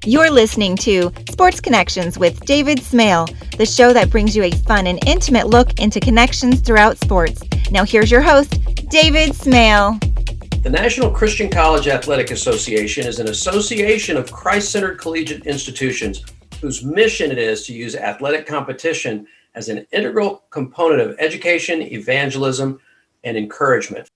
You're listening to Sports Connections with David Smale, the show that brings you a fun and intimate look into connections throughout sports. Now here's your host, David Smale. The National Christian College Athletic Association is an association of Christ-centered collegiate institutions whose mission it is to use athletic competition as an integral component of education, evangelism, and encouragement.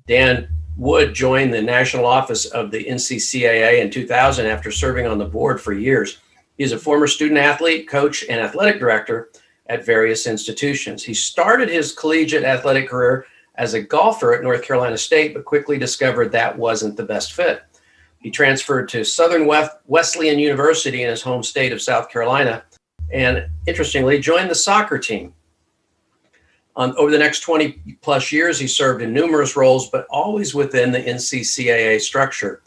Dan Wood joined the national office of the NCCAA in 2000 after serving on the board for years. He is a former student athlete, coach, and athletic director at various institutions. He started his collegiate athletic career as a golfer at North Carolina State, but quickly discovered that wasn't the best fit. He transferred to Southern Wesleyan University in his home state of South Carolina, and interestingly, joined the soccer team. Over the next 20 plus years, he served in numerous roles, but always within the NCCAA structure.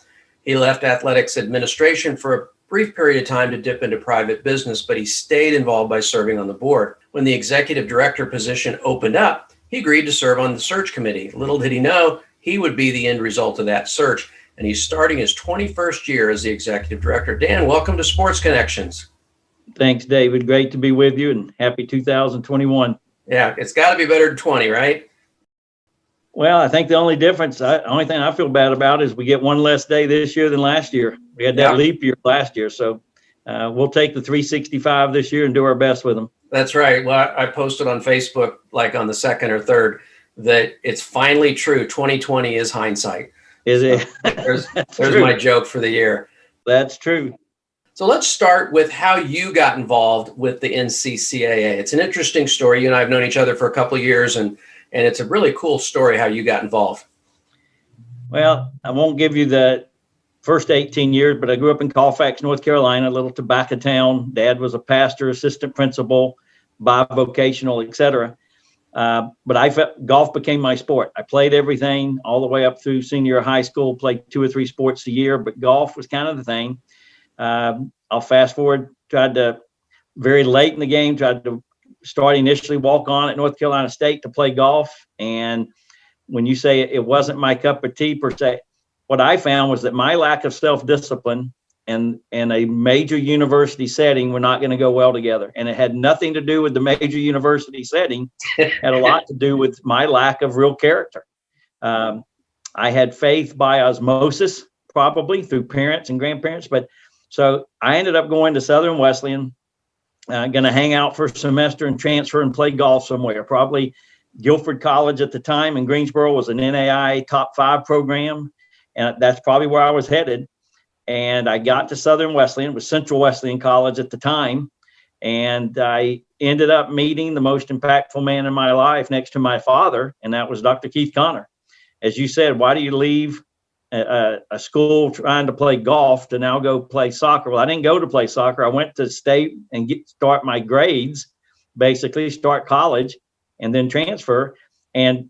He left athletics administration for a brief period of time to dip into private business, but he stayed involved by serving on the board. When the executive director position opened up, he agreed to serve on the search committee. Little did he know he would be the end result of that search, and he's starting his 21st year as the executive director. Dan, welcome to Sports Connections. Thanks, David. Great to be with you, and happy 2021. Yeah, it's got to be better than 20, right? Well, I think the only difference, the only thing I feel bad about is we get one less day this year than last year. We had that leap year last year, so we'll take the 365 this year and do our best with them. That's right. Well, I posted on Facebook, like on the 2nd or 3rd, that it's finally true. 2020 is hindsight. Is it? There's my joke for the year. That's true. So let's start with how you got involved with the NCCAA. It's an interesting story. You and I have known each other for a couple of years, and it's a really cool story how you got involved. Well, I won't give you the first 18 years, but I grew up in Colfax, North Carolina, a little tobacco town. Dad was a pastor, assistant principal, bivocational, etc. But I felt golf became my sport. I played everything all the way up through senior high school, played 2 or 3 sports a year, but golf was kind of the thing. I'll fast forward, tried to very late in the game, tried to start initially walk on at North Carolina State to play golf. And when you say it wasn't my cup of tea per se, what I found was that my lack of self-discipline and a major university setting were not going to go well together. And it had nothing to do with the major university setting. It had a lot to do with my lack of real character. I had faith by osmosis, probably through parents and grandparents, but so I ended up going to Southern Wesleyan, going to hang out for a semester and transfer and play golf somewhere. Probably Guilford College at the time in Greensboro was an NAIA top 5 program. And that's probably where I was headed. And I got to Southern Wesleyan, it was Central Wesleyan College at the time. And I ended up meeting the most impactful man in my life next to my father. And that was Dr. Keith Connor. As you said, why do you leave a school trying to play golf to now go play soccer? Well, I didn't go to play soccer. I went to state and start my grades, basically start college and then transfer. And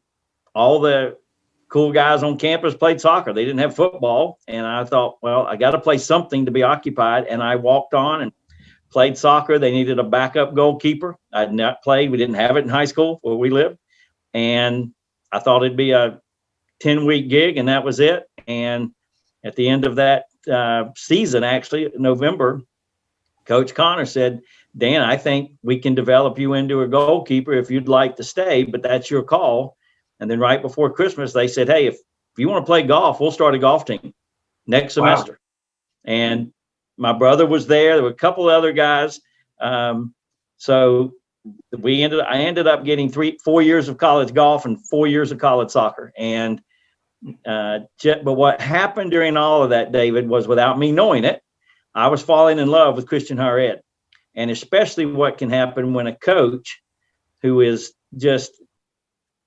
all the cool guys on campus played soccer. They didn't have football. And I thought, well, I got to play something to be occupied. And I walked on and played soccer. They needed a backup goalkeeper. I'd not played. We didn't have it in high school where we lived. And I thought it'd be a 10-week gig, and that was it. And at the end of that season, actually, November, Coach Connor said, Dan, I think we can develop you into a goalkeeper if you'd like to stay, but that's your call. And then right before Christmas, they said, hey, if you want to play golf, we'll start a golf team next semester. Wow. And my brother was there. There were a couple of other guys. So I ended up getting 4 years of college golf and 4 years of college soccer. And but what happened during all of that, David, was without me knowing it, I was falling in love with Christian higher ed. And especially what can happen when a coach who is just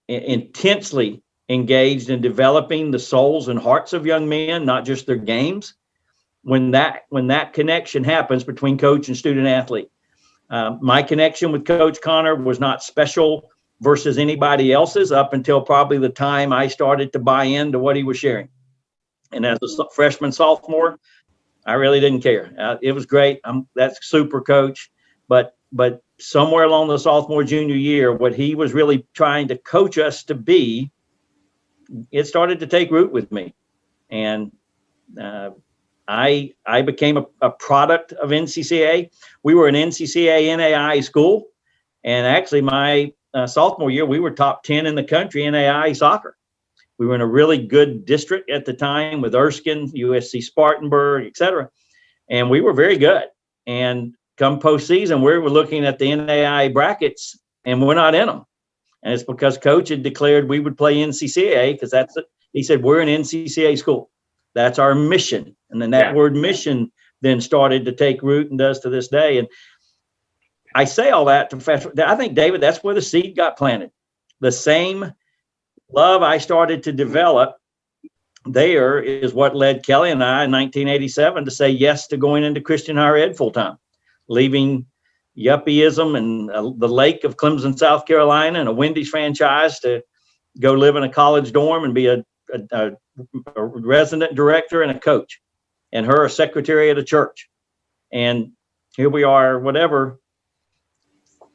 intensely engaged in developing the souls and hearts of young men, not just their games, when that connection happens between coach and student athlete. My connection with Coach Connor was not special versus anybody else's up until probably the time I started to buy into what he was sharing. And as a freshman, sophomore, I really didn't care. It was great. That's super coach. But somewhere along the sophomore, junior year, what he was really trying to coach us to be, it started to take root with me. And I became a product of NCCAA. We were an NCCAA NAI school. And actually my sophomore year, we were top 10 in the country in NAI soccer. We were in a really good district at the time with Erskine, USC Spartanburg, et cetera. And we were very good. And come postseason, we were looking at the NAI brackets and we're not in them. And it's because coach had declared we would play NCCAA because that's it. He said, we're an NCCAA school. That's our mission. And then that word mission then started to take root and does to this day. And I say all that to freshmen. I think, David, that's where the seed got planted. The same love I started to develop there is what led Kelly and I in 1987 to say yes to going into Christian higher ed full time, leaving yuppieism and the lake of Clemson, South Carolina, and a Wendy's franchise to go live in a college dorm and be a resident director and a coach, and her a secretary at a church. And here we are,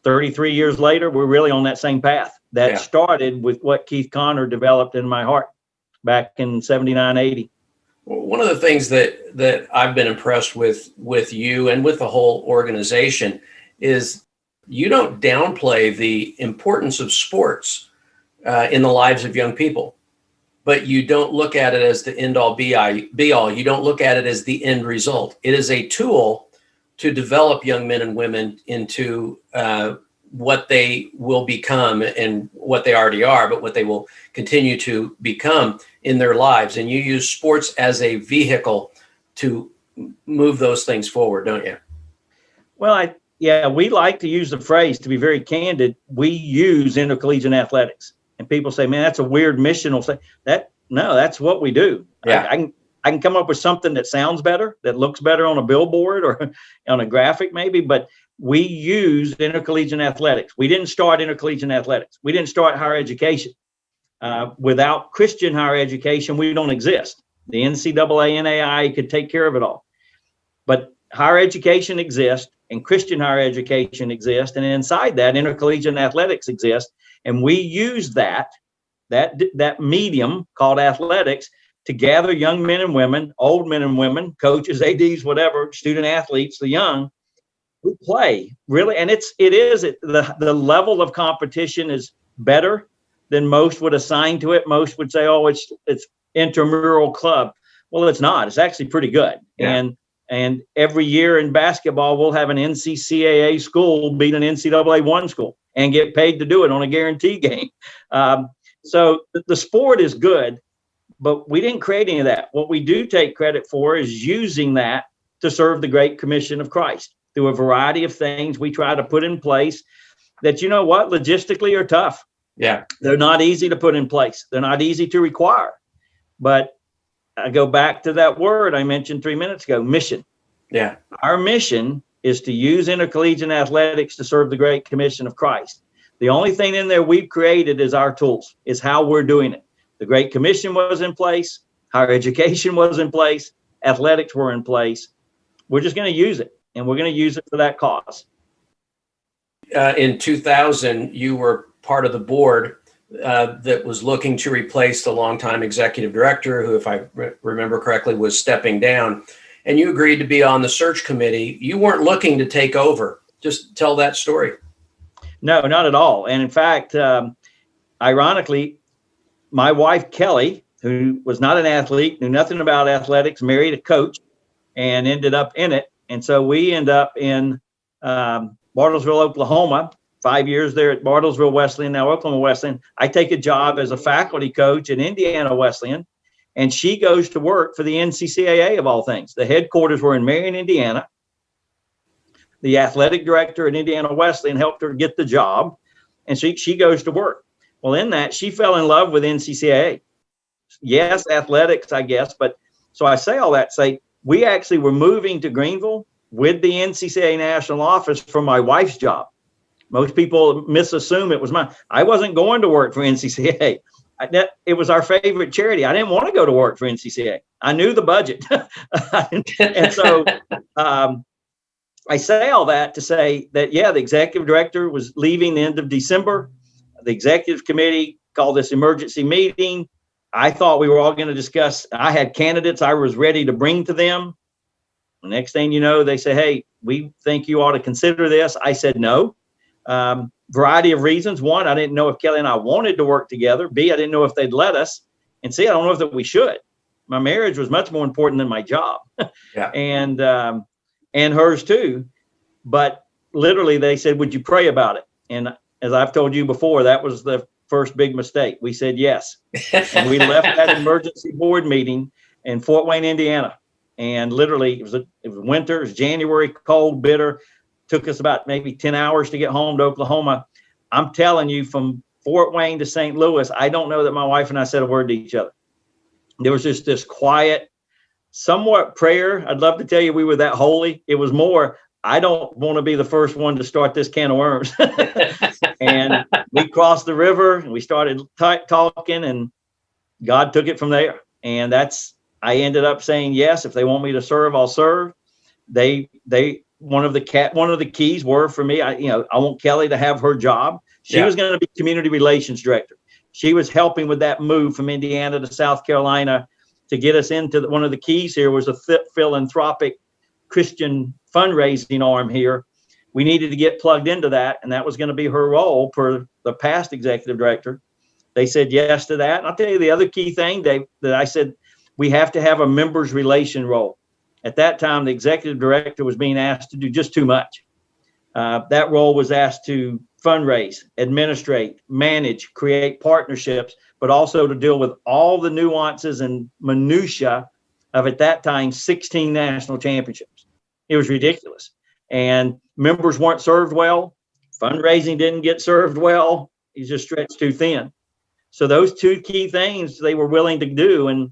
33 years later, we're really on that same path. That started with what Keith Connor developed in my heart back in 79, 80. Well, one of the things that I've been impressed with you and with the whole organization is you don't downplay the importance of sports in the lives of young people, but you don't look at it as the end all be all. You don't look at it as the end result. It is a tool to develop young men and women into what they will become and what they already are, but what they will continue to become in their lives. And you use sports as a vehicle to move those things forward, don't you? Well, we like to use the phrase, to be very candid, we use intercollegiate athletics. And people say, man, that's a weird missional thing. No, that's what we do. Yeah. I can come up with something that sounds better, that looks better on a billboard or on a graphic maybe, but we use intercollegiate athletics. We didn't start intercollegiate athletics. We didn't start higher education. Without Christian higher education, we don't exist. The NCAA, NAI could take care of it all. But higher education exists and Christian higher education exists. And inside that, intercollegiate athletics exists. And we use that medium called athletics to gather young men and women, old men and women, coaches, ADs, whatever, student athletes, the young, who play really. And the level of competition is better than most would assign to it. Most would say, oh, it's intramural club. Well, it's not. It's actually pretty good. Yeah. And every year in basketball, we'll have an NCCAA school beat an NCAA 1 school and get paid to do it on a guarantee game. So the sport is good, but we didn't create any of that. What we do take credit for is using that to serve the Great Commission of Christ through a variety of things we try to put in place that, logistically are tough. Yeah. They're not easy to put in place. They're not easy to require. But I go back to that word I mentioned 3 minutes ago, mission. Yeah. Our mission is to use intercollegiate athletics to serve the Great Commission of Christ. The only thing in there we've created is our tools, is how we're doing it. The Great Commission was in place. Higher education was in place. Athletics were in place. We're just going to use it, and we're going to use it for that cause. In 2000, you were part of the board that was looking to replace the longtime executive director, who, if I remember correctly, was stepping down. And you agreed to be on the search committee. You weren't looking to take over. Just tell that story. No, not at all. And in fact, ironically, my wife, Kelly, who was not an athlete, knew nothing about athletics, married a coach and ended up in it. And so we end up in Bartlesville, Oklahoma, 5 years there at Bartlesville Wesleyan, now Oklahoma Wesleyan. I take a job as a faculty coach at Indiana Wesleyan, and she goes to work for the NCCAA of all things. The headquarters were in Marion, Indiana. The athletic director at Indiana Wesleyan helped her get the job, and she goes to work. Well, in that, she fell in love with NCCAA. Yes, athletics, I guess. But so I say all that to say, we actually were moving to Greenville with the NCCAA national office for my wife's job. Most people misassume it was mine. I wasn't going to work for NCCAA. It was our favorite charity. I didn't want to go to work for NCCAA. I knew the budget. And so I say all that to say that, the executive director was leaving the end of December. The executive committee called this emergency meeting. I thought we were all going to discuss. I had candidates I was ready to bring to them. The next thing you know, they say, hey, we think you ought to consider this. I said no. Variety of reasons. One, I didn't know if Kelly and I wanted to work together. B, I didn't know if they'd let us. And C, I don't know if that we should. My marriage was much more important than my job. Yeah. And hers too. But literally they said, would you pray about it? And as I've told you before, that was the first big mistake. We said yes. And we left that emergency board meeting in Fort Wayne, Indiana. And literally it was winter, it was January, cold, bitter. Took us about maybe 10 hours to get home to Oklahoma. I'm telling you, from Fort Wayne to St. Louis, I don't know that my wife and I said a word to each other. There was just this quiet, somewhat prayer. I'd love to tell you we were that holy. It was more, I don't want to be the first one to start this can of worms. And we crossed the river and we started talking, and God took it from there. And I ended up saying, yes, if they want me to serve, I'll serve. One of the keys were for me, I want Kelly to have her job. She was going to be community relations director. She was helping with that move from Indiana to South Carolina to get us into one of the keys here was a philanthropic Christian fundraising arm here. We needed to get plugged into that, and that was going to be her role per the past executive director. They said yes to that. And I'll tell you the other key thing, Dave, that I said, we have to have a members relation role. At that time, the executive director was being asked to do just too much. That role was asked to fundraise, administrate, manage, create partnerships, but also to deal with all the nuances and minutia of, at that time, 16 national championships. It was ridiculous. And members weren't served well. Fundraising didn't get served well. It's just stretched too thin. So those two key things they were willing to do. And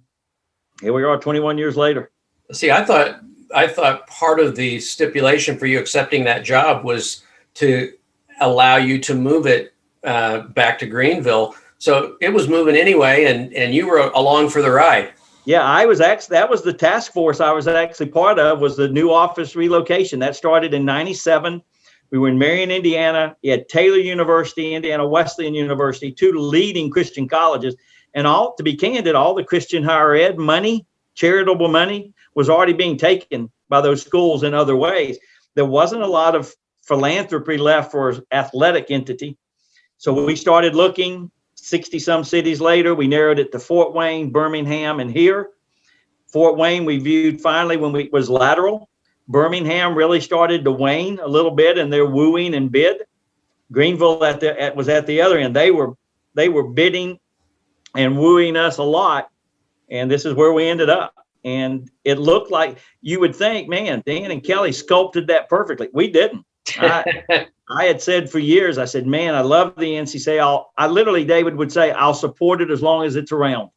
here we are 21 years later. See, I thought part of the stipulation for you accepting that job was to allow you to move it back to Greenville. So it was moving anyway, and you were along for the ride. Yeah, that was the task force I was actually part of, was the new office relocation. That started in 97. We were in Marion, Indiana. You had Taylor University, Indiana Wesleyan University, two leading Christian colleges. And to be candid, all the Christian higher ed money, charitable money, was already being taken by those schools in other ways. There wasn't a lot of philanthropy left for an athletic entity. So we started looking. 60 some cities later, we narrowed it to Fort Wayne, Birmingham, and here. Fort Wayne, we viewed finally when it was lateral. Birmingham really started to wane a little bit in their wooing and bid. Greenville was at the other end. They were bidding and wooing us a lot. And this is where we ended up. And it looked like, you would think, man, Dan and Kelly sculpted that perfectly. We didn't. I had said for years, I said, man, I love the NCCAA. I literally, David would say, I'll support it as long as it's around.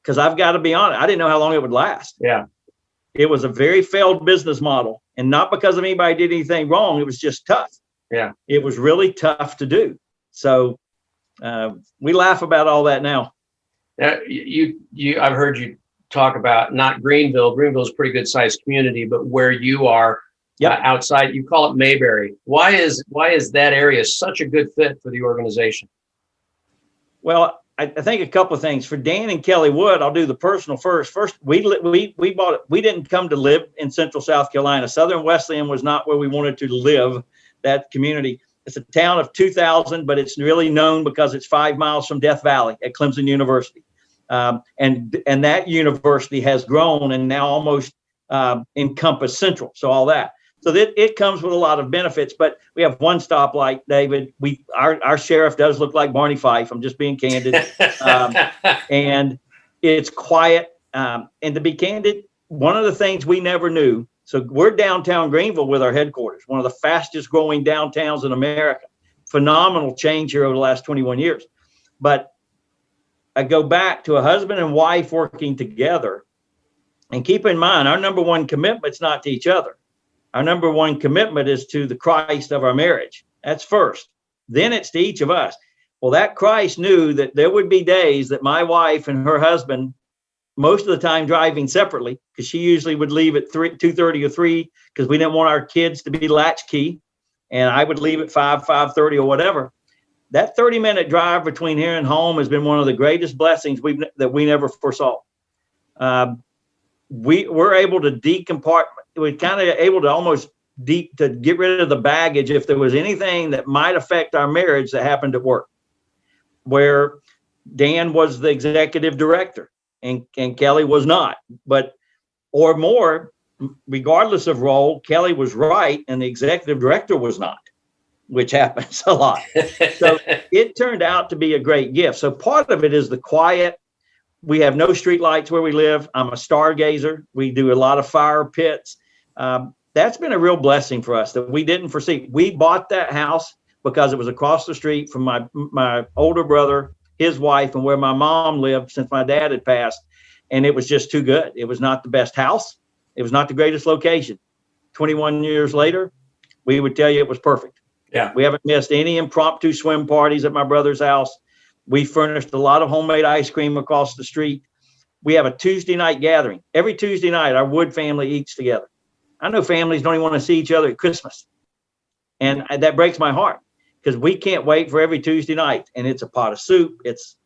Because I've got to be honest, I didn't know how long it would last. Yeah. It was a very failed business model. And not because of anybody did anything wrong. It was just tough. Yeah. It was really tough to do. So we laugh about all that now. Now, I've heard you talk about not Greenville. Greenville's a pretty good sized community, but where you are outside, you call it Mayberry. Why is that area such a good fit for the organization? Well, I think a couple of things. For Dan and Kelly Wood, I'll do the personal first. First, we bought it. We didn't come to live in Central South Carolina. Southern Wesleyan was not where we wanted to live. That community. It's a town of 2,000, but it's really known because it's 5 miles from Death Valley at Clemson University. And that university has grown and now almost encompass Central. So all that. So it comes with a lot of benefits, but we have one stoplight, David. Our sheriff does look like Barney Fife. I'm just being candid. And it's quiet. And to be candid, one of the things we never knew. So we're downtown Greenville with our headquarters, one of the fastest growing downtowns in America. Phenomenal change here over the last 21 years. But I go back to a husband and wife working together. And keep in mind, our number one commitment's not to each other. Our number one commitment is to the Christ of our marriage. That's first. Then it's to each of us. Well, that Christ knew that there would be days that my wife and her husband, most of the time driving separately, because she usually would leave at 2:30 or 3, because we didn't want our kids to be latchkey. And I would leave at 5:30 or whatever. That 30-minute drive between here and home has been one of the greatest blessings that we never foresaw. We're able to decompartment. was kind of able to almost to get rid of the baggage if there was anything that might affect our marriage that happened at work, where Dan was the executive director and Kelly was not, or more, regardless of role, Kelly was right and the executive director was not, which happens a lot. So it turned out to be a great gift. So part of it is the quiet. We have no street lights where we live. I'm a stargazer. We do a lot of fire pits. That's been a real blessing for us that we didn't foresee. We bought that house because it was across the street from my older brother, his wife, and where my mom lived since my dad had passed. And it was just too good. It was not the best house. It was not the greatest location. 21 years later, we would tell you it was perfect. Yeah. We haven't missed any impromptu swim parties at my brother's house. We furnished a lot of homemade ice cream across the street. We have a Tuesday night gathering. Every Tuesday night, our Wood family eats together. I know families don't even want to see each other at Christmas. And that breaks my heart because we can't wait for every Tuesday night. And it's a pot of soup. It's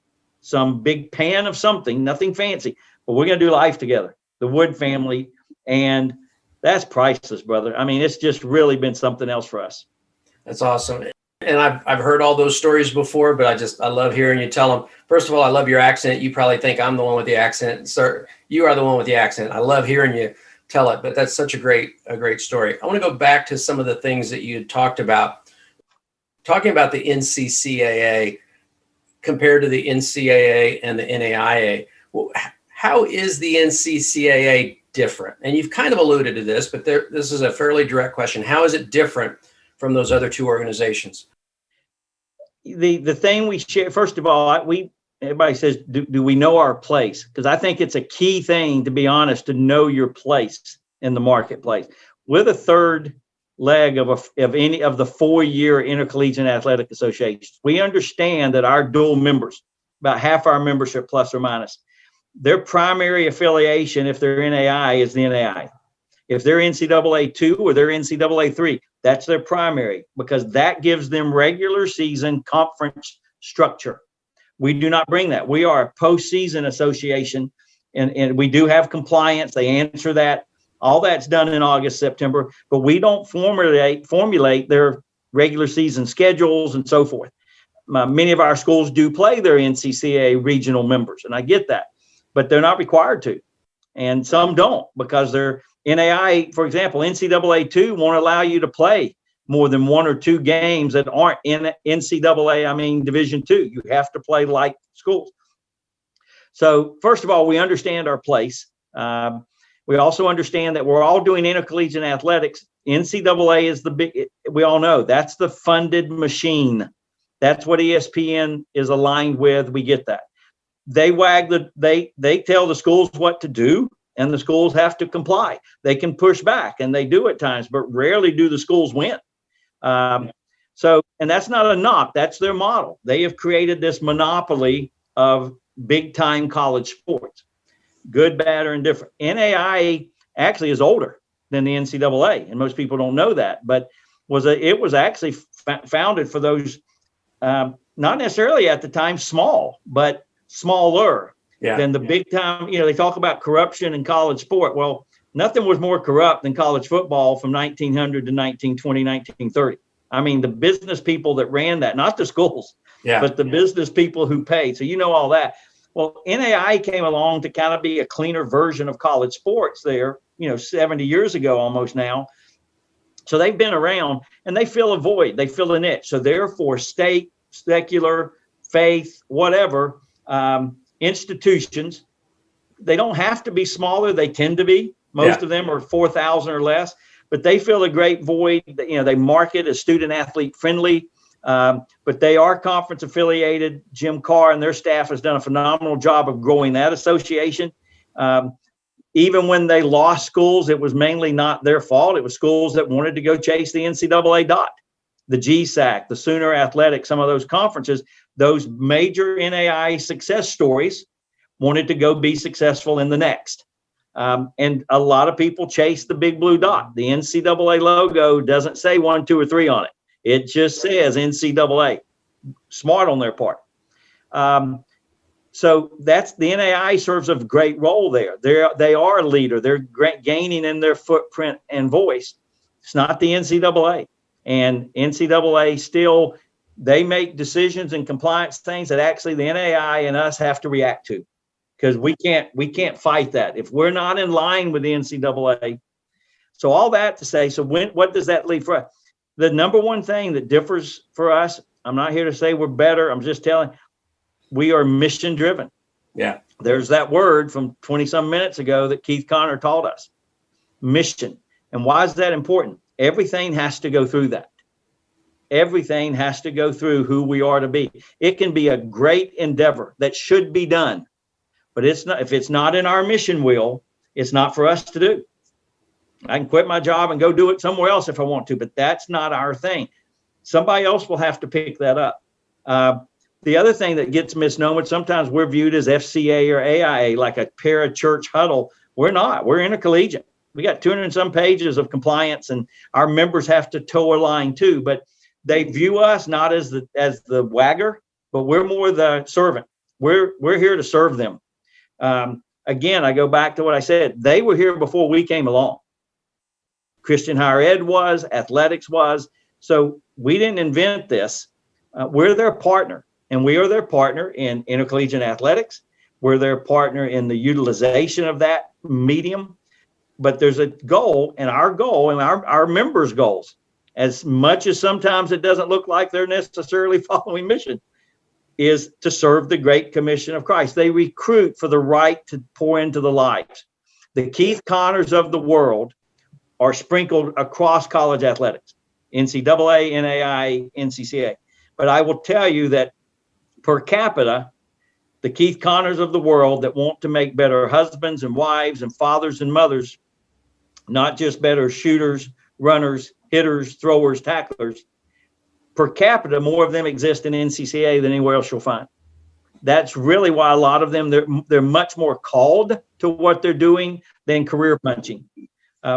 some big pan of something, nothing fancy, but we're going to do life together, the Wood family. And that's priceless, brother. I mean, it's just really been something else for us. That's awesome. And I've heard all those stories before, but I love hearing you tell them. First of all, I love your accent. You probably think I'm the one with the accent. Sir, you are the one with the accent. I love hearing you tell it, but that's such a great story. I want to go back to some of the things that you talked about, talking about the NCCAA compared to the NCAA and the NAIA. Well, how is the NCCAA different? And you've kind of alluded to this, but this is a fairly direct question. How is it different from those other two organizations? The thing we share, first of all, everybody says, do we know our place? Because I think it's a key thing, to be honest, to know your place in the marketplace. We're the third leg of any of the 4-year intercollegiate athletic associations. We understand that our dual members, about half our membership plus or minus, their primary affiliation, if they're NAI, is the NAI. If they're NCAA 2 or they're NCAA 3, that's their primary, because that gives them regular season conference structure. We do not bring that. We are a postseason association, and we do have compliance. They answer that. All that's done in August, September, but we don't formulate their regular season schedules and so forth. Many of our schools do play their NCCAA regional members, and I get that, but they're not required to. And some don't, because they're NAI, for example, NCAA 2 won't allow you to play more than 1 or 2 games that aren't in NCAA, Division 2. You have to play like schools. So first of all, we understand our place. We also understand that we're all doing intercollegiate athletics. NCAA is the big, we all know that's the funded machine. That's what ESPN is aligned with. We get that. They they tell the schools what to do, and the schools have to comply. They can push back, and they do at times, but rarely do the schools win. And that's not a knock. That's their model. They have created this monopoly of big time college sports, good, bad, or indifferent. NAIA actually is older than the NCAA, and most people don't know that, but it was actually founded for those, not necessarily at the time small, but smaller than the big time. They talk about corruption in college sport. Well, nothing was more corrupt than college football from 1900 to 1920, 1930. I mean, the business people that ran that, not the schools, but the business people who paid. So all that. Well, NAI came along to kind of be a cleaner version of college sports there, 70 years ago almost now. So they've been around, and they fill a void. They fill a niche. So therefore, state, secular, faith, whatever, institutions, they don't have to be smaller. They tend to be. Most of them are 4,000 or less, but they fill a great void. They market as student athlete friendly, but they are conference affiliated. Jim Carr and their staff has done a phenomenal job of growing that association. Even when they lost schools, it was mainly not their fault. It was schools that wanted to go chase the NCAA dot, the GSAC, the Sooner Athletic, some of those conferences, those major NAI success stories wanted to go be successful in the next. And a lot of people chase the big blue dot. The NCAA logo doesn't say 1, 2, or 3 on it. It just says NCAA. Smart on their part. So that's the NAI serves a great role there. They are a leader. They're gaining in their footprint and voice. It's not the NCAA. And NCAA still, they make decisions and compliance things that actually the NAI and us have to react to, because we can't fight that if we're not in line with the NCAA. So all that to say, so what does that leave for us? The number one thing that differs for us, I'm not here to say we're better. I'm just telling, we are mission driven. Yeah. There's that word from 20 some minutes ago that Keith Connor taught us, mission. And why is that important? Everything has to go through that. Everything has to go through who we are to be. It can be a great endeavor that should be done, but it's not, if it's not in our mission wheel, it's not for us to do. I can quit my job and go do it somewhere else if I want to, but that's not our thing. Somebody else will have to pick that up. The other thing that gets misnomered, sometimes we're viewed as FCA or AIA, like a para-church huddle. We're not. We're intercollegiate. We got 200 and some pages of compliance, and our members have to toe a line too. But they view us not as the wagger, but we're more the servant. We're here to serve them. Again, I go back to what I said. They were here before we came along. Christian higher ed was, athletics was. So we didn't invent this. We're their partner, and we are their partner in intercollegiate athletics. We're their partner in the utilization of that medium. But there's a goal, and our members' goals, as much as sometimes it doesn't look like they're necessarily following mission, is to serve the Great Commission of Christ. They recruit for the right to pour into the lives. The Keith Connors of the world are sprinkled across college athletics, NCAA, NAI, NCCAA. But I will tell you that per capita, the Keith Connors of the world that want to make better husbands and wives and fathers and mothers, not just better shooters, runners, hitters, throwers, tacklers, per capita, more of them exist in NCCAA than anywhere else you'll find. That's really why a lot of them, they're much more called to what they're doing than career punching.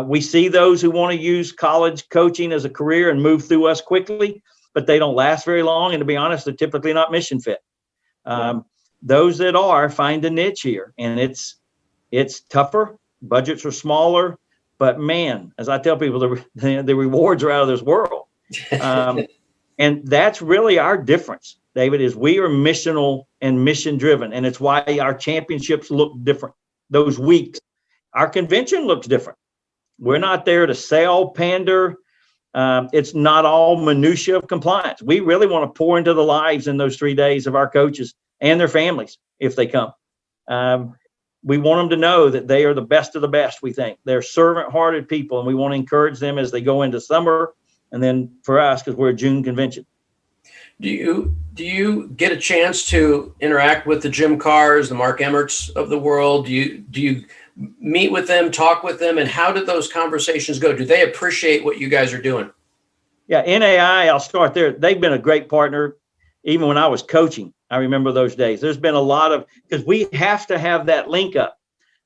We see those who want to use college coaching as a career and move through us quickly, but they don't last very long. And to be honest, they're typically not mission fit. Those that are find a niche here, and it's tougher. Budgets are smaller, but man, as I tell people, the rewards are out of this world. And that's really our difference, David, is we are missional and mission driven. And it's why our championships look different. Those weeks, our convention looks different. We're not there to sell, pander. It's not all minutia of compliance. We really want to pour into the lives in those 3 days of our coaches and their families if they come. We want them to know that they are the best of the best, we think. They're servant-hearted people, and we want to encourage them as they go into summer, and then for us, because we're a June convention. Do you get a chance to interact with the Jim Carrs, the Mark Emmerts of the world? Do you meet with them, talk with them, and how did those conversations go? Do they appreciate what you guys are doing? Yeah, NAI, I'll start there. They've been a great partner, even when I was coaching. I remember those days. There's been a lot of, because we have to have that link up.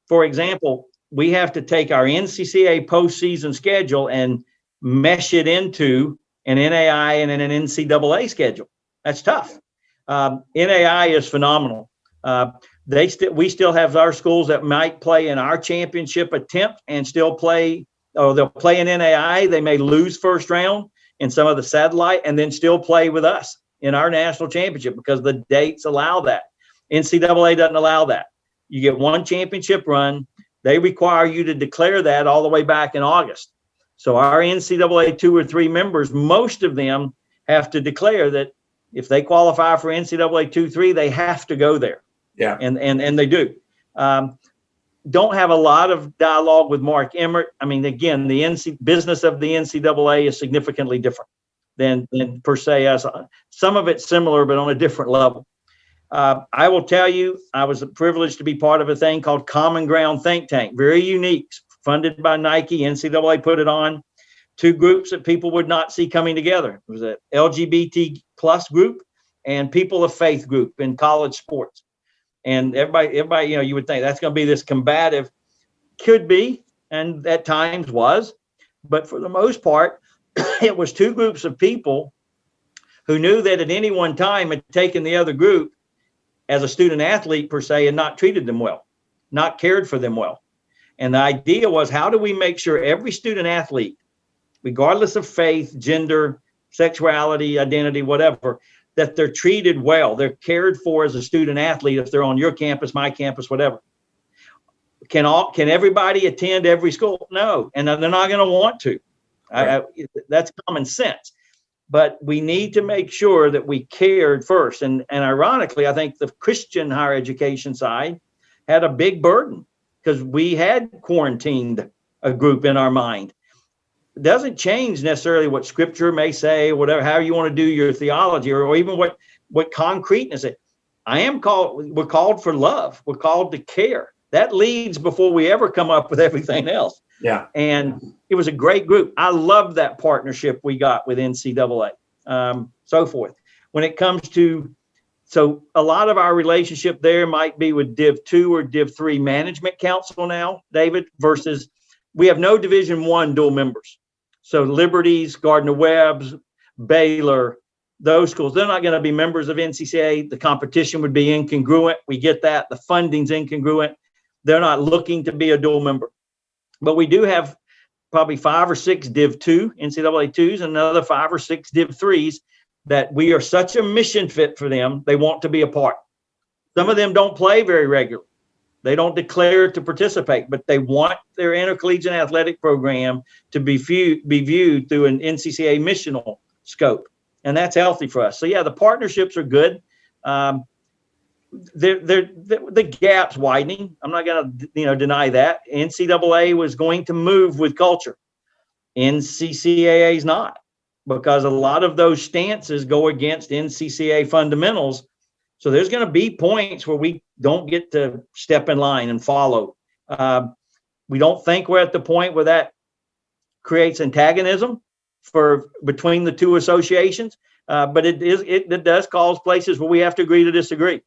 For example, we have to take our NCCAA postseason schedule and mesh it into an NAI and an NCAA schedule. That's tough. NAI is phenomenal. We still have our schools that might play in our championship attempt and still play, or they'll play in NAI. They may lose first round in some of the satellite and then still play with us in our national championship because the dates allow that. NCAA doesn't allow that. You get one championship run. They require you to declare that all the way back in August. So our NCAA 2 or 3 members, most of them have to declare that if they qualify for NCAA 2-3, they have to go there. Yeah. And they do. Don't have a lot of dialogue with Mark Emmert. I mean, again, the business of the NCAA is significantly different than per se us. Some of it's similar, but on a different level. I will tell you, I was privileged to be part of a thing called Common Ground Think Tank, very unique, funded by Nike. NCAA put it on. 2 groups that people would not see coming together. It was an LGBT plus group and people of faith group in college sports. And everybody, you would think that's going to be this combative, could be, and at times was, but for the most part, it was 2 groups of people who knew that at any one time had taken the other group as a student athlete per se and not treated them well, not cared for them well. And the idea was, how do we make sure every student athlete, regardless of faith, gender, sexuality, identity, whatever, that they're treated well, they're cared for as a student athlete if they're on your campus, my campus, whatever. Can everybody attend every school? No, and they're not going to want to. Right. That's common sense. But we need to make sure that we cared first. And ironically, I think the Christian higher education side had a big burden because we had quarantined a group in our mind. It doesn't change necessarily what scripture may say, whatever, how you want to do your theology, or even what concreteness it. We're called for love. We're called to care. That leads before we ever come up with everything else. Yeah. And it was a great group. I loved that partnership we got with NCAA, so forth. When it comes to, so a lot of our relationship there might be with Div 2 or Div 3 Management Council now, David, versus we have no Division 1 dual members. So Liberties, Gardner-Webb's, Baylor, those schools, they're not going to be members of NCCAA. The competition would be incongruent. We get that. The funding's incongruent. They're not looking to be a dual member. But we do have probably 5 or 6 Div 2 NCAA 2s and another 5 or 6 Div 3s that we are such a mission fit for them. They want to be a part. Some of them don't play very regularly. They don't declare to participate, but they want their intercollegiate athletic program to be viewed through an NCCAA missional scope. And that's healthy for us. So yeah, the partnerships are good. The gap's widening. I'm not going to deny that. NCAA was going to move with culture. NCCAA is not, because a lot of those stances go against NCCAA fundamentals. So there's going to be points where we don't get to step in line and follow. We don't think we're at the point where that creates antagonism between the two associations, but it does cause places where we have to agree to disagree.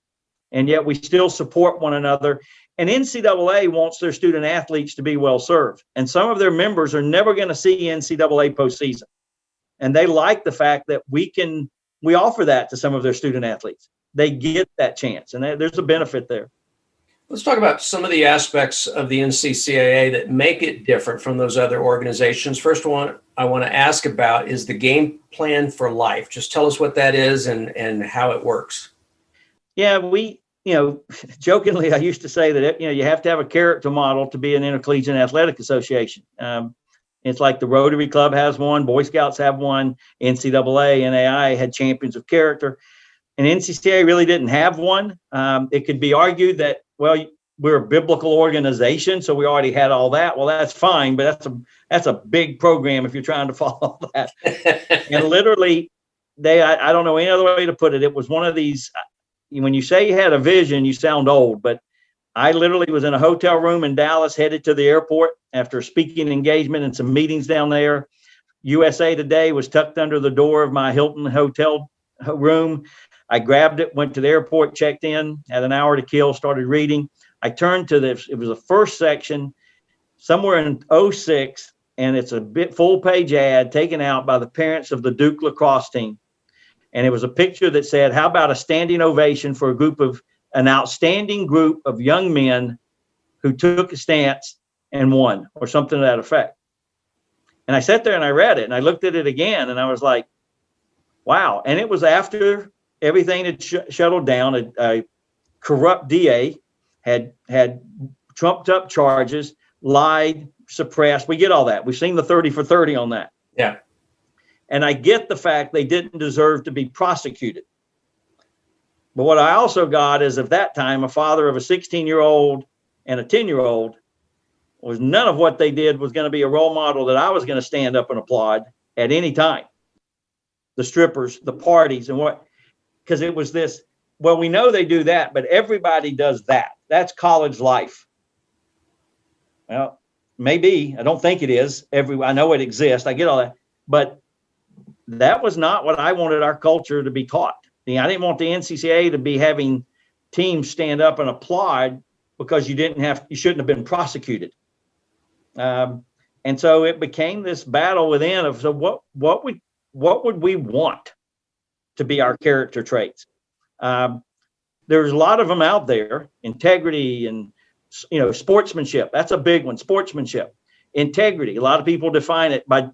And yet we still support one another. And NCAA wants their student athletes to be well served. And some of their members are never going to see NCAA postseason. And they like the fact that we offer that to some of their student athletes. They get that chance, and there's a benefit there. Let's talk about some of the aspects of the NCCAA that make it different from those other organizations. First one I want to ask about is the game plan for life. Just tell us what that is and how it works. Yeah, jokingly, I used to say that, you have to have a character model to be an intercollegiate athletic association. It's like the Rotary Club has one, Boy Scouts have one, NCAA, NAI had champions of character. And NCCAA really didn't have one. It could be argued that, well, we're a biblical organization, so we already had all that. Well, that's fine, but that's a big program if you're trying to follow that. And literally, I don't know any other way to put it. It was one of these, when you say you had a vision, you sound old, but I literally was in a hotel room in Dallas, headed to the airport after a speaking engagement and some meetings down there. USA Today was tucked under the door of my Hilton hotel room. I grabbed it, went to the airport, checked in, had an hour to kill, started reading. I turned to this. It was the first section somewhere in 06, and it's a full page ad taken out by the parents of the Duke lacrosse team. And it was a picture that said, how about a standing ovation for an outstanding group of young men who took a stance and won, or something to that effect. And I sat there and I read it and I looked at it again and I was like, wow. And it was after everything had shuttled down. A corrupt DA had trumped up charges, lied, suppressed. We get all that. We've seen the 30 for 30 on that. Yeah. And I get the fact they didn't deserve to be prosecuted. But what I also got is, at that time, a father of a 16-year-old and a 10-year-old, was none of what they did was going to be a role model that I was going to stand up and applaud at any time. The strippers, the parties, and what, because it was this, well, we know they do that, but everybody does that. That's college life. Well, maybe. I don't think it is. I know it exists. I get all that. But that was not what I wanted our culture to be taught. I didn't want the NCCAA to be having teams stand up and applaud because you shouldn't have been prosecuted. And so it became this battle within of, so what would we want to be our character traits? there's a lot of them out there. Integrity and, sportsmanship. That's a big one. Sportsmanship. Integrity. A lot of people define it by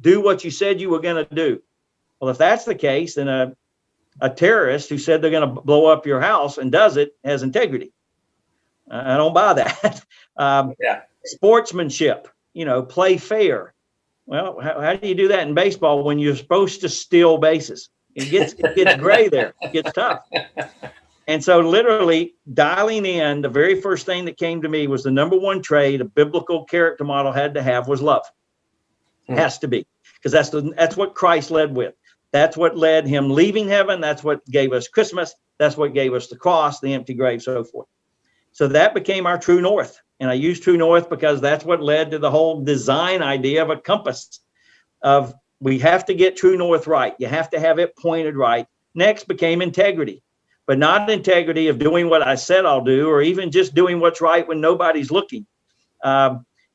do what you said you were going to do. Well, if that's the case, then a terrorist who said they're going to blow up your house and does it has integrity. I don't buy that. Sportsmanship, play fair. Well, how do you do that in baseball when you're supposed to steal bases? It gets gray there. It gets tough. And so literally dialing in, the very first thing that came to me was the number one trait a biblical character model had to have was love. Has to be, because that's what Christ led with. That's what led him leaving heaven. That's what gave us Christmas. That's what gave us the cross, the empty grave, so forth. So that became our true north. And I use true north because that's what led to the whole design idea of a compass of we have to get true north right. You have to have it pointed right. Next became integrity, but not integrity of doing what I said I'll do, or even just doing what's right when nobody's looking.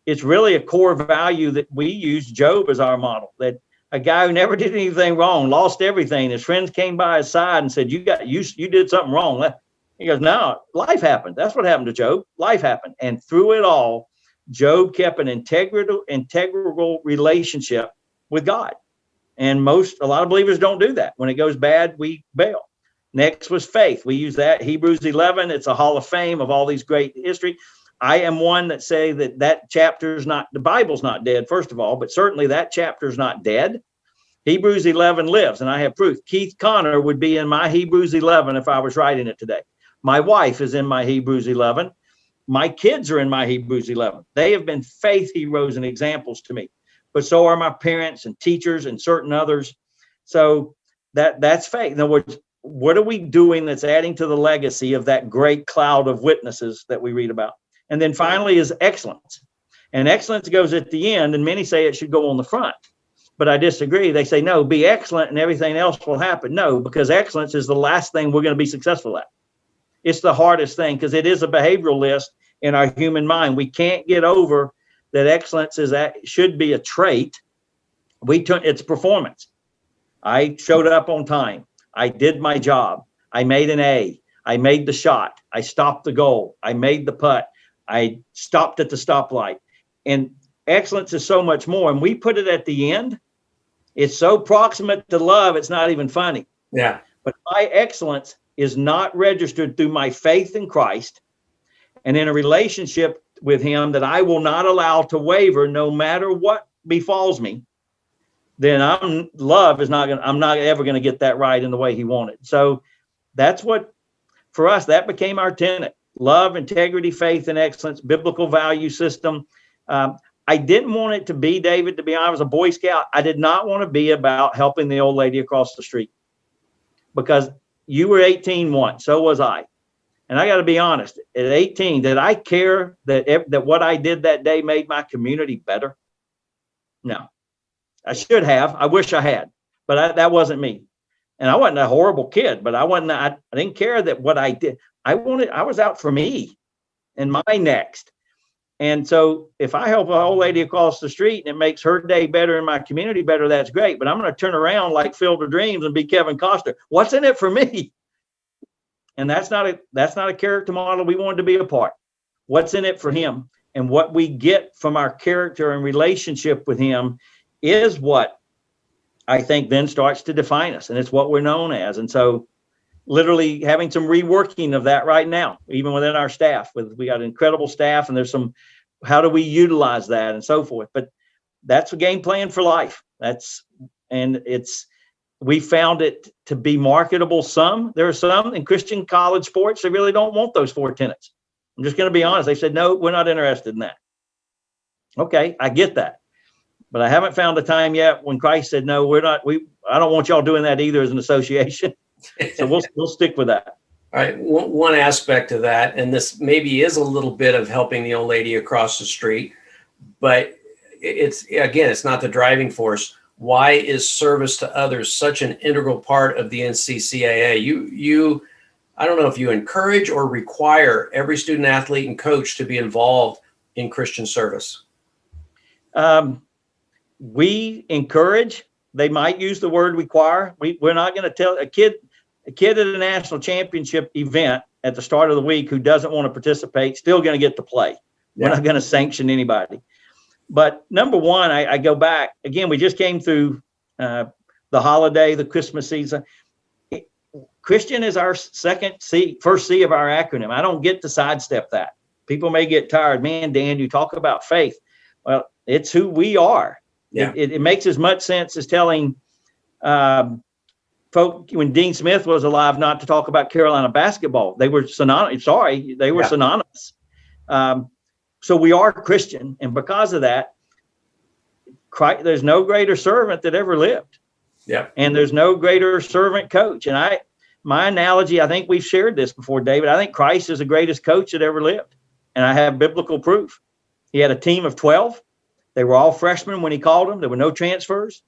It's really a core value that we use Job as our model, that a guy who never did anything wrong, lost everything. His friends came by his side and said, you did something wrong. He goes, no, life happened. That's what happened to Job. Life happened. And through it all, Job kept an integral relationship with God. And a lot of believers don't do that. When it goes bad, we bail. Next was faith. We use that. Hebrews 11. It's a hall of fame of all these great history. I am one that say that chapter's not, the Bible's not dead, first of all, but certainly that chapter's not dead. Hebrews 11 lives, and I have proof. Keith Connor would be in my Hebrews 11 if I was writing it today. My wife is in my Hebrews 11. My kids are in my Hebrews 11. They have been faith heroes and examples to me, but so are my parents and teachers and certain others. So that's faith. In other words, what are we doing that's adding to the legacy of that great cloud of witnesses that we read about? And then finally is excellence. And excellence goes at the end, and many say it should go on the front. But I disagree. They say, no, be excellent and everything else will happen. No, because excellence is the last thing we're going to be successful at. It's the hardest thing because it is a behavioral list in our human mind. We can't get over that excellence should be a trait. It's performance. I showed up on time. I did my job. I made an A. I made the shot. I stopped the goal. I made the putt. I stopped at the stoplight. And excellence is so much more. And we put it at the end. It's so proximate to love, it's not even funny. Yeah. But my excellence is not registered through my faith in Christ and in a relationship with him that I will not allow to waver no matter what befalls me, then I'm not ever going to get that right in the way he wanted. So that's what, for us, that became our tenet: love, integrity, faith, and excellence, biblical value system. I didn't want it to be, David, to be honest, I was a Boy Scout. I did not want to be about helping the old lady across the street, because you were 18 once, so was I. And I got to be honest, at 18, did I care that what I did that day made my community better? No, I should have. I wish I had, but that wasn't me. And I wasn't a horrible kid, but I didn't care that what I did. I was out for me and my next. And so if I help an old lady across the street and it makes her day better and my community better, that's great. But I'm going to turn around like Field of Dreams and be Kevin Costner. What's in it for me? And that's not a character model we wanted to be a part. What's in it for him? And what we get from our character and relationship with him is what I think then starts to define us. And it's what we're known as. And so literally having some reworking of that right now, even within our staff. We got incredible staff, and there's some, how do we utilize that and so forth. But that's a game plan for life. We found it to be marketable. There are some in Christian college sports, they really don't want those 4 tenets. I'm just going to be honest. They said, no, we're not interested in that. Okay, I get that. But I haven't found a time yet when Christ said, no, we're not. I don't want y'all doing that either as an association. So we'll stick with that. All right. One aspect of that, and this maybe is a little bit of helping the old lady across the street, but it's not the driving force. Why is service to others such an integral part of the NCCAA? I don't know if you encourage or require every student athlete and coach to be involved in Christian service. We encourage. They might use the word require. We're not going to tell a kid. a kid at a national championship event at the start of the week who doesn't want to participate, still going to get to play. We're not going to sanction anybody. But number one, I go back again. We just came through the holiday, the Christmas season. Christian is our first C of our acronym. I don't get to sidestep that. People may get tired. Man, Dan, you talk about faith. Well, it's who we are. Yeah. It makes as much sense as telling folk when Dean Smith was alive not to talk about Carolina basketball. They were synonymous. They were synonymous. So we are Christian, and because of that, there's no greater servant that ever lived. Yeah, and there's no greater servant coach. And my analogy, I think we've shared this before, David. I think Christ is the greatest coach that ever lived, and I have biblical proof. He had a team of 12. They were all freshmen when he called them. There were no transfers.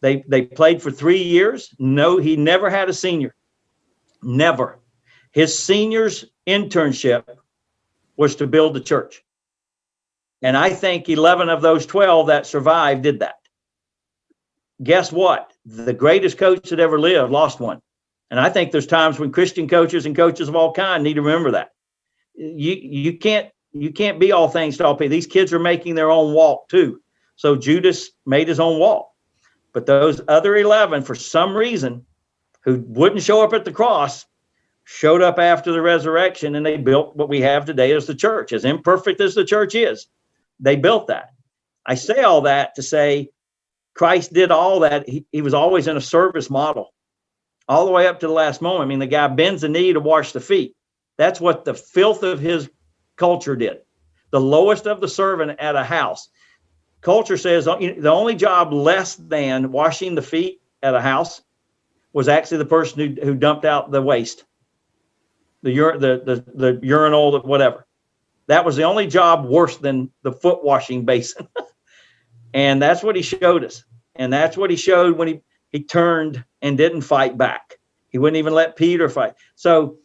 They played for 3 years. No, he never had a senior. Never. His senior's internship was to build the church. And I think 11 of those 12 that survived did that. Guess what? The greatest coach that ever lived lost one. And I think there's times when Christian coaches and coaches of all kinds need to remember that. You can't be all things to all people. These kids are making their own walk too. So Judas made his own walk. But those other 11, for some reason, who wouldn't show up at the cross, showed up after the resurrection, and they built what we have today as the church. As imperfect as the church is, they built that. I say all that to say Christ did all that. He was always in a service model all the way up to the last moment. I mean, the guy bends the knee to wash the feet. That's what the filth of his culture did. The lowest of the servant at a house. Culture says the only job less than washing the feet at a house was actually the person who dumped out the waste, the urinal, whatever. That was the only job worse than the foot washing basin. And that's what he showed us. And that's what he showed when he turned and didn't fight back. He wouldn't even let Peter fight. So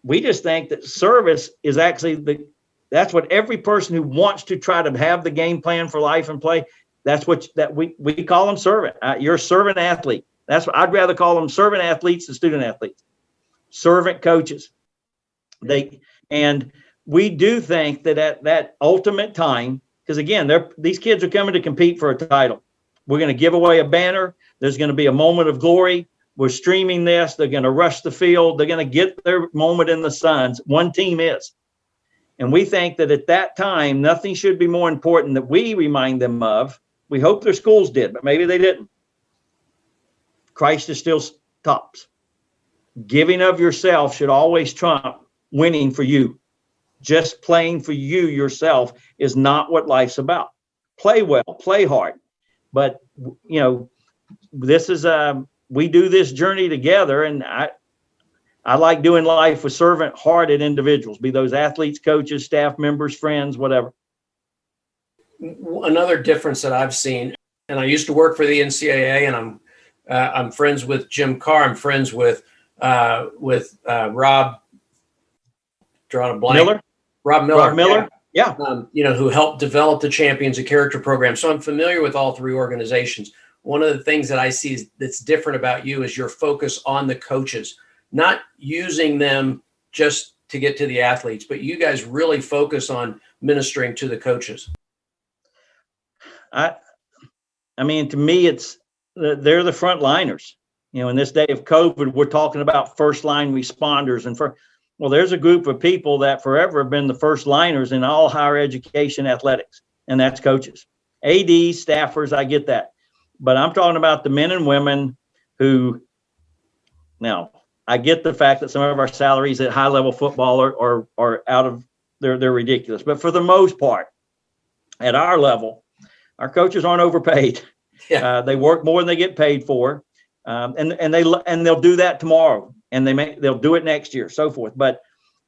we just think that service is actually that's what every person who wants to try to have the game plan for life and play, that's what we call them servant. You're a servant athlete. That's what I'd rather call them, servant athletes than student athletes. Servant coaches. And we do think that at that ultimate time, because again, these kids are coming to compete for a title. We're going to give away a banner. There's going to be a moment of glory. We're streaming this. They're going to rush the field. They're going to get their moment in the suns. One team is. And we think that at that time, nothing should be more important that we remind them of. We hope their schools did, but maybe they didn't. Christ is still tops. Giving of yourself should always trump winning for you. Just playing for you yourself is not what life's about. Play well, play hard. But, this is we do this journey together, and I like doing life with servant-hearted individuals, be those athletes, coaches, staff members, friends, whatever. Another difference that I've seen, and I used to work for the NCAA, and I'm friends with Jim Carr. I'm friends with Rob. Drawing a blank. Rob Miller. Yeah. Who helped develop the Champions of Character program. So I'm familiar with all three organizations. One of the things that I see that's different about you is your focus on the coaches, not using them just to get to the athletes, but you guys really focus on ministering to the coaches. I mean, to me, they're the front liners. In this day of COVID, we're talking about first line responders. And there's a group of people that forever have been the first liners in all higher education athletics, and that's coaches. ADs, staffers, I get that. But I'm talking about the men and women who, now, I get the fact that some of our salaries at high level football are out of, they're ridiculous. But for the most part, at our level, our coaches aren't overpaid. Yeah. They work more than they get paid for. And they'll do that tomorrow, and they'll do it next year, so forth. But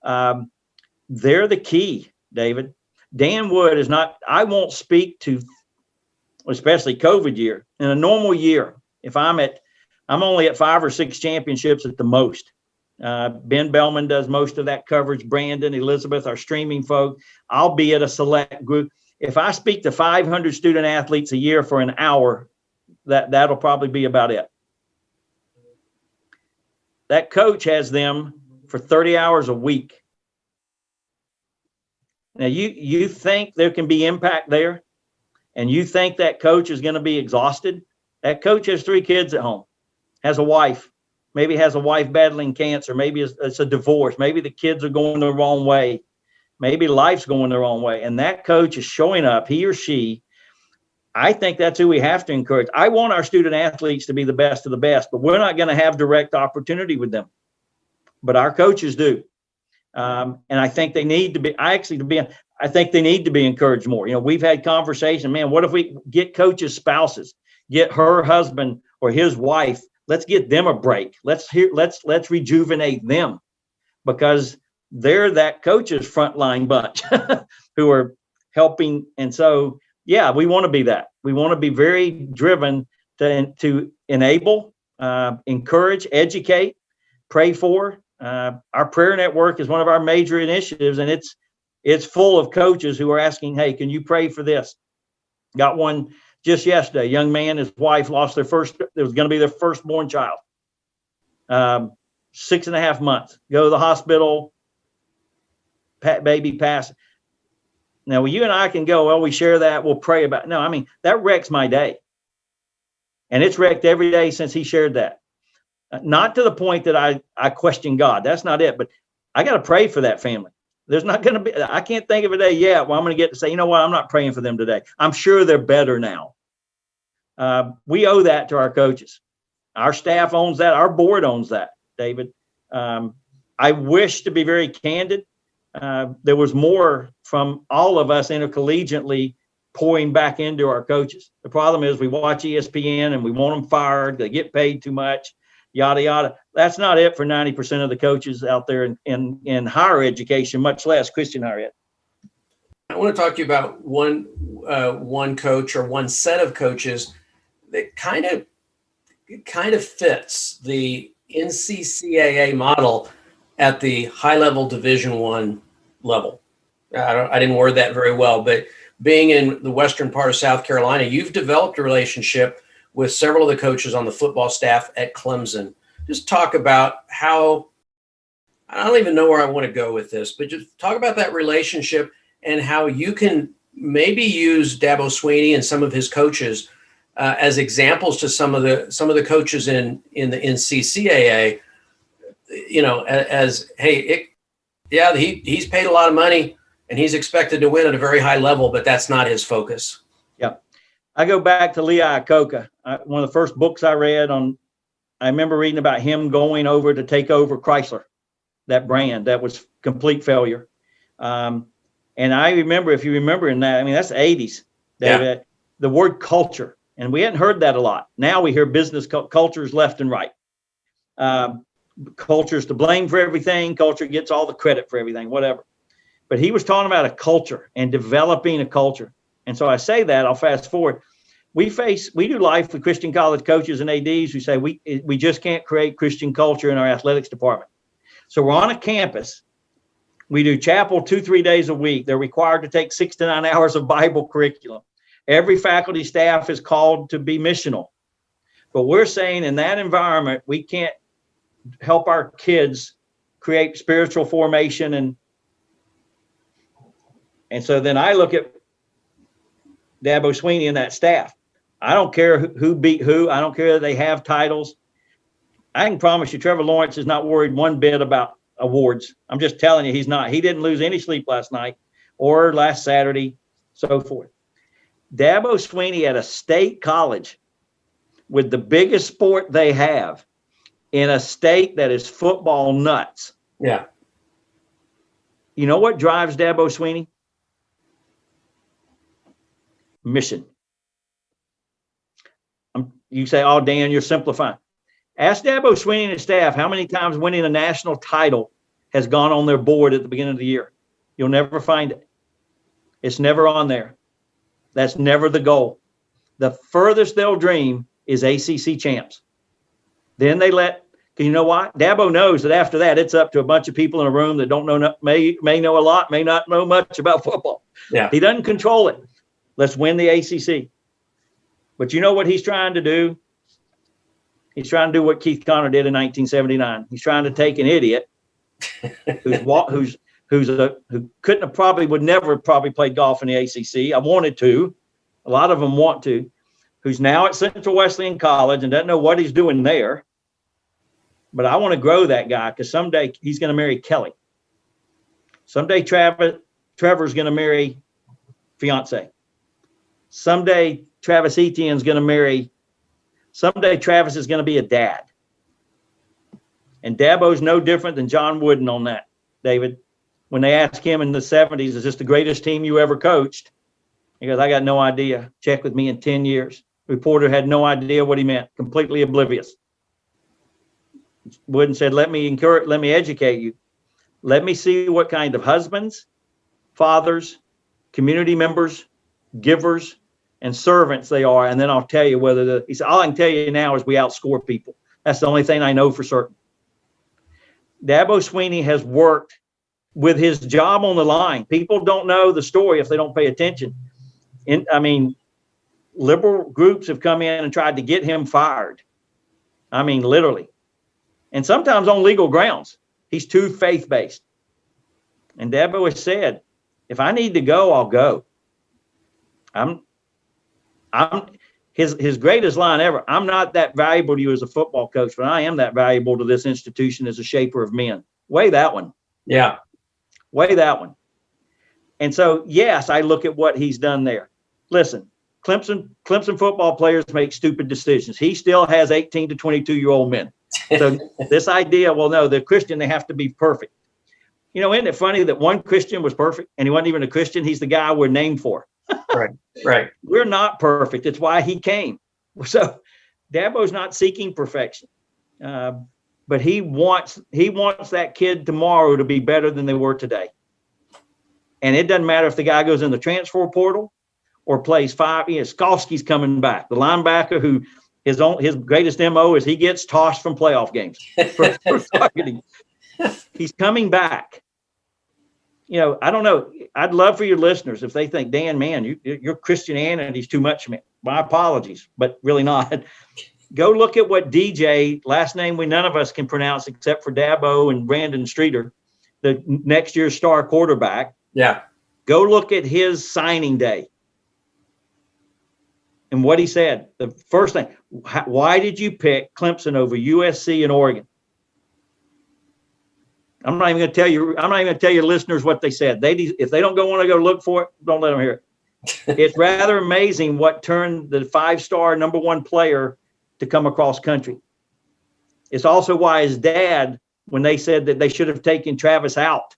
they're the key, David. Dan Wood is not. I won't speak to, especially COVID year. In a normal year, if I'm only at 5 or 6 championships at the most. Ben Bellman does most of that coverage. Brandon, Elizabeth, our streaming folk. I'll be at a select group. If I speak to 500 student athletes a year for an hour, that'll probably be about it. that coach has them for 30 hours a week. Now, you think there can be impact there, and you think that coach is going to be exhausted? That coach has 3 kids at home, has a wife, maybe has a wife battling cancer, maybe it's a divorce, maybe the kids are going the wrong way, maybe life's going the wrong way, and that coach is showing up, he or she. I think that's who we have to encourage. I want our student athletes to be the best of the best, but we're not going to have direct opportunity with them. But our coaches do. And I think they need to be, I think they need to be encouraged more. You know, we've had conversation, man, what if we get coaches' spouses, get her husband or his wife, let's get them a break. Let's rejuvenate them, because they're that coach's frontline bunch who are helping. And so, yeah, we want to be that. We want to be very driven to enable, encourage, educate, pray for. Our prayer network is one of our major initiatives, and it's full of coaches who are asking, hey, can you pray for this? Got one just yesterday, young man, his wife lost it was going to be their firstborn child. 6.5 months, go to the hospital, baby passed. Now, you and I can go, well, we share that, we'll pray about it. No, I mean, that wrecks my day. And it's wrecked every day since he shared that. Not to the point that I question God. That's not it. But I got to pray for that family. There's not going to be, I can't think of a day yet where I'm going to get to say, you know what, I'm not praying for them today. I'm sure they're better now. We owe that to our coaches. Our staff owns that. Our board owns that, David. I wish, to be very candid, there was more from all of us intercollegiately pouring back into our coaches. The problem is we watch ESPN and we want them fired. They get paid too much, yada, yada. That's not it for 90% of the coaches out there in higher education, much less Christian higher ed. I want to talk to you about one coach or one set of coaches that kind of fits the NCCAA model at the high level Division I level. I didn't word that very well, but being in the western part of South Carolina, you've developed a relationship with several of the coaches on the football staff at Clemson. Just talk about how, I don't even know where I want to go with this, but just talk about that relationship and how you can maybe use Dabo Swinney and some of his coaches as examples to some of the coaches in the NCCAA, you know, as, hey, he's paid a lot of money and he's expected to win at a very high level, but that's not his focus. Yeah. I go back to Lee Iacocca. One of the first books I read I remember reading about him going over to take over Chrysler, that brand that was complete failure. And I remember, if you remember in that, I mean, that's the 80s, David, the word culture. And we hadn't heard that a lot. Now we hear business cultures left and right. Culture's to blame for everything. Culture gets all the credit for everything, whatever. But he was talking about a culture and developing a culture. And so I say that, I'll fast forward. We do life with Christian college coaches and ADs who say we just can't create Christian culture in our athletics department. So we're on a campus. We do chapel 2-3 days a week. They're required to take 6 to 9 hours of Bible curriculum. Every faculty staff is called to be missional. But we're saying in that environment, we can't help our kids create spiritual formation. And so then I look at Dabo Swinney and that staff. I don't care who beat who. I don't care that they have titles. I can promise you Trevor Lawrence is not worried one bit about awards. I'm just telling you, he's not. He didn't lose any sleep last night or last Saturday, so forth. Dabo Swinney at a state college with the biggest sport they have in a state that is football nuts. Yeah. You know what drives Dabo Swinney? Mission. You say, oh, Dan, you're simplifying. Ask Dabo Swinney and his staff how many times winning a national title has gone on their board at the beginning of the year. You'll never find it. It's never on there. That's never the goal. The furthest they'll dream is ACC champs. Then they because you know what? Dabo knows that after that, it's up to a bunch of people in a room that don't know, may know a lot, may not know much about football. Yeah. He doesn't control it. Let's win the ACC. But you know what he's trying to do? He's trying to do what Keith Connor did in 1979. He's trying to take an idiot who couldn't have would never have probably played golf in the ACC. I wanted to. A lot of them want to. Who's now at Central Wesleyan College and doesn't know what he's doing there. But I want to grow that guy because someday he's going to marry Kelly. Someday Trevor's going to marry fiance. Someday Travis Etienne's going to marry. Someday Travis is going to be a dad. And Dabo's no different than John Wooden on that, David. When they asked him in the 70s, is this the greatest team you ever coached? He goes, I got no idea. Check with me in 10 years. Reporter had no idea what he meant, completely oblivious. Wooden said, let me educate you. Let me see what kind of husbands, fathers, community members, givers, and servants they are, and then I'll tell you whether he said, all I can tell you now is we outscore people. That's the only thing I know for certain. Dabo Swinney has worked with his job on the line. People don't know the story if they don't pay attention. Liberal groups have come in and tried to get him fired. Literally. And sometimes on legal grounds. He's too faith-based. And Dabo has said, if I need to go, I'll go. His greatest line ever. I'm not that valuable to you as a football coach, but I am that valuable to this institution as a shaper of men. Weigh that one. Yeah. Weigh that one. And so, yes, I look at what he's done there. Listen, Clemson football players make stupid decisions. He still has 18 to 22-year-old men. So this idea, well, no, the Christian, they have to be perfect. Isn't it funny that one Christian was perfect and he wasn't even a Christian? He's the guy we're named for. Right. We're not perfect. It's why he came. So Dabo's not seeking perfection, but he wants that kid tomorrow to be better than they were today. And it doesn't matter if the guy goes in the transfer portal or plays 5. Skalski's coming back, the linebacker who his greatest MO is he gets tossed from playoff games for targeting. He's coming back. I don't know. I'd love for your listeners, if they think, Dan, man, your Christianity's too much, man. My apologies, but really not. Go look at what DJ, last name none of us can pronounce except for Dabo and Brandon Streeter, the next year's star quarterback. Yeah. Go look at his signing day. And what he said, the first thing, why did you pick Clemson over USC and Oregon? I'm not even going to tell you listeners what they said. If they don't want to go look for it, don't let them hear it. It's rather amazing what turned the 5-star number 1 player to come across country. It's also why his dad, when they said that they should have taken Travis out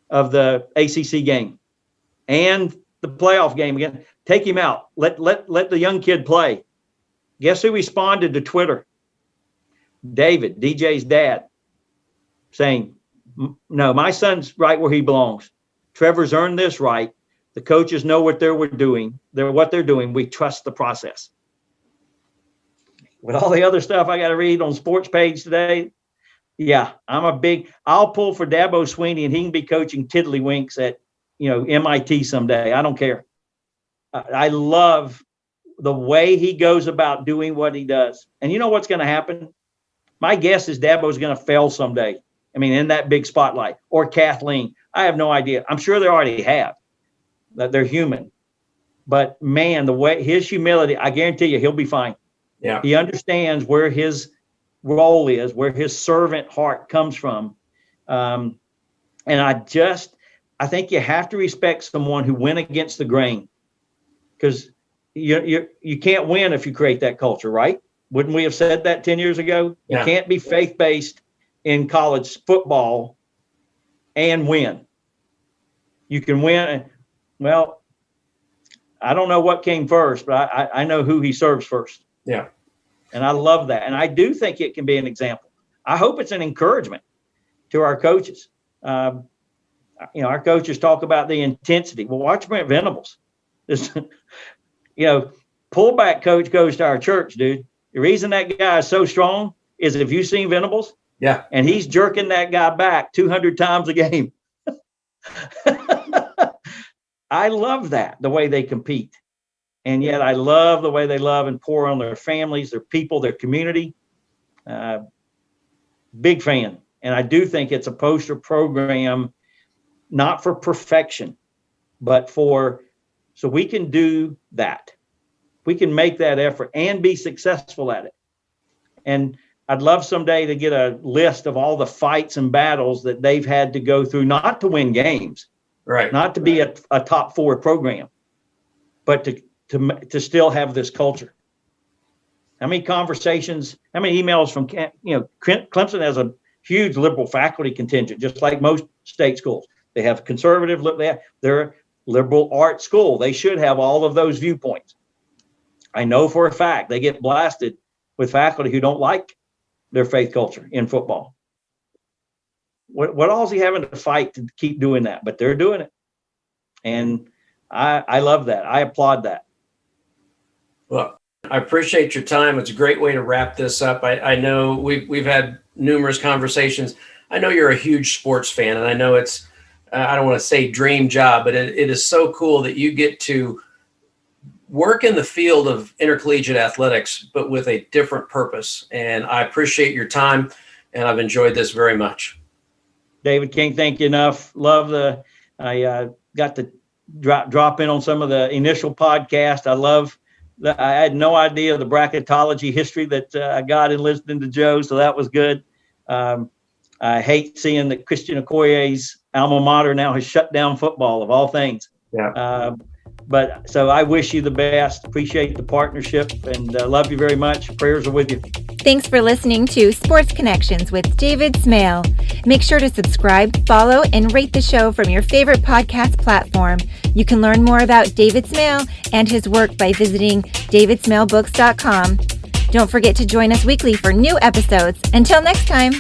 of the ACC game and the playoff game again, take him out. Let the young kid play. Guess who responded to Twitter? David, DJ's dad, saying, no, my son's right where he belongs. Trevor's earned this right. The coaches know what they're doing. We trust the process. With all the other stuff I got to read on sports page today, yeah, I'll pull for Dabo Swinney and he can be coaching tiddlywinks at, MIT someday. I don't care. I love the way he goes about doing what he does. And you know what's going to happen? My guess is Dabo's going to fail someday. In that big spotlight, or Kathleen. I have no idea. I'm sure they already have. That they're human. But man, the way his humility, I guarantee you he'll be fine. Yeah. He understands where his role is, where his servant heart comes from. And I think you have to respect someone who went against the grain. Because you can't win if you create that culture, right? Wouldn't we have said that 10 years ago? Yeah. You can't be faith-based in college football and win. You can win. Well, I don't know what came first, but I know who he serves first. Yeah. And I love that. And I do think it can be an example. I hope it's an encouragement to our coaches. Our coaches talk about the intensity. Well, watch Brent Venables. Pullback coach goes to our church, dude. The reason that guy is so strong is if you've seen Venables, yeah, and he's jerking that guy back 200 times a game. I love that, the way they compete. And yet I love the way they love and pour on their families, their people, their community. Big fan. And I do think it's a poster program, not for perfection, but so we can do that. We can make that effort and be successful at it. And I'd love someday to get a list of all the fights and battles that they've had to go through, not to win games, right? Not to be a top 4 program, but to still have this culture. How many conversations, how many emails from, Clemson has a huge liberal faculty contingent, just like most state schools. They have conservative, they're a liberal arts school. They should have all of those viewpoints. I know for a fact they get blasted with faculty who don't like their faith culture in football. What all is he having to fight to keep doing that? But they're doing it. And I love that. I applaud that. Well, I appreciate your time. It's a great way to wrap this up. I know we've had numerous conversations. I know you're a huge sports fan, and I know it's, I don't want to say dream job, but it is so cool that you get to work in the field of intercollegiate athletics, but with a different purpose. And I appreciate your time, and I've enjoyed this very much. David, can't thank you enough. I got to drop in on some of the initial podcast. I had no idea the bracketology history that I got in listening to Joe, so that was good. I hate seeing that Christian Okoye's alma mater now has shut down football, of all things. Yeah. But so I wish you the best. Appreciate the partnership, and love you very much. Prayers are with you. Thanks for listening to Sports Connections with David Smale. Make sure to subscribe, follow, and rate the show from your favorite podcast platform. You can learn more about David Smale and his work by visiting davidsmalebooks.com. Don't forget to join us weekly for new episodes. Until next time.